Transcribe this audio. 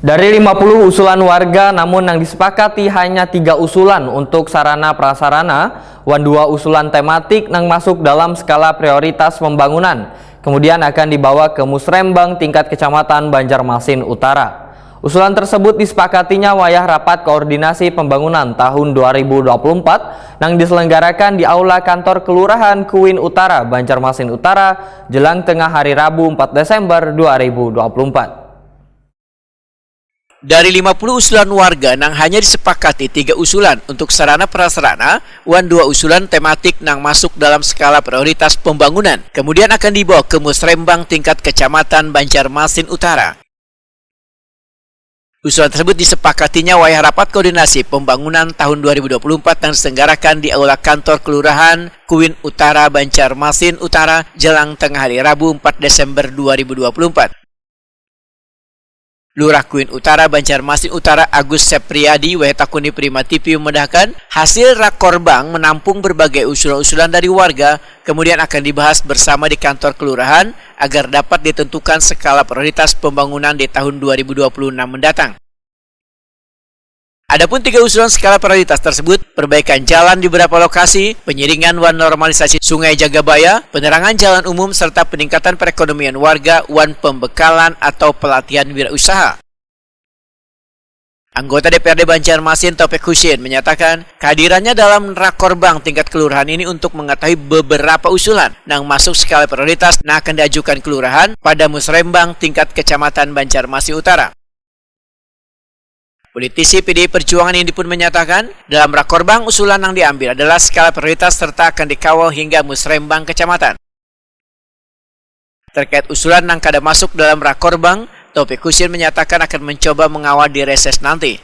Dari 50 usulan warga, namun yang disepakati hanya 3 usulan untuk sarana prasarana, 2 usulan tematik yang masuk dalam skala prioritas pembangunan. Kemudian akan dibawa ke Musrembang tingkat Kecamatan Banjarmasin Utara. Usulan tersebut disepakatinya wayah rapat koordinasi pembangunan tahun 2024 yang diselenggarakan di Aula Kantor Kelurahan Kuin Utara, Banjarmasin Utara, jelang tengah hari Rabu 4 Desember 2024. Dari 50 usulan warga nang hanya disepakati 3 usulan untuk sarana prasarana, 2 usulan tematik nang masuk dalam skala prioritas pembangunan. Kemudian akan dibawa ke Musrembang tingkat Kecamatan Banjarmasin Utara. Usulan tersebut disepakatinya wayah rapat koordinasi pembangunan tahun 2024 yang diselenggarakan di Aula Kantor Kelurahan Kuin Utara, Banjarmasin Utara, jelang tengah hari Rabu 4 Desember 2024. Lurah Kuin Utara, Banjarmasin Utara, Agus Sepriadi, Wetakuni Prima TV memudahkan hasil rakorbang menampung berbagai usulan-usulan dari warga, kemudian akan dibahas bersama di kantor kelurahan agar dapat ditentukan skala prioritas pembangunan di tahun 2026 mendatang. Adapun 3 usulan skala prioritas tersebut, perbaikan jalan di beberapa lokasi, penyiringan normalisasi Sungai Jagabaya, penerangan jalan umum, serta peningkatan perekonomian warga, pembekalan atau pelatihan wirausaha. Anggota DPRD Banjarmasin Taufik Husin menyatakan kehadirannya dalam rakorbang tingkat kelurahan ini untuk mengetahui beberapa usulan yang masuk skala prioritas yang akan diajukan kelurahan pada Musrembang tingkat Kecamatan Banjarmasin Utara. Politisi PDI Perjuangan ini pun menyatakan dalam rakorbang usulan yang diambil adalah skala prioritas serta akan dikawal hingga Musrembang Kecamatan. Terkait usulan yang kada masuk dalam rakorbang, Taufik Husin menyatakan akan mencoba mengawal di reses nanti.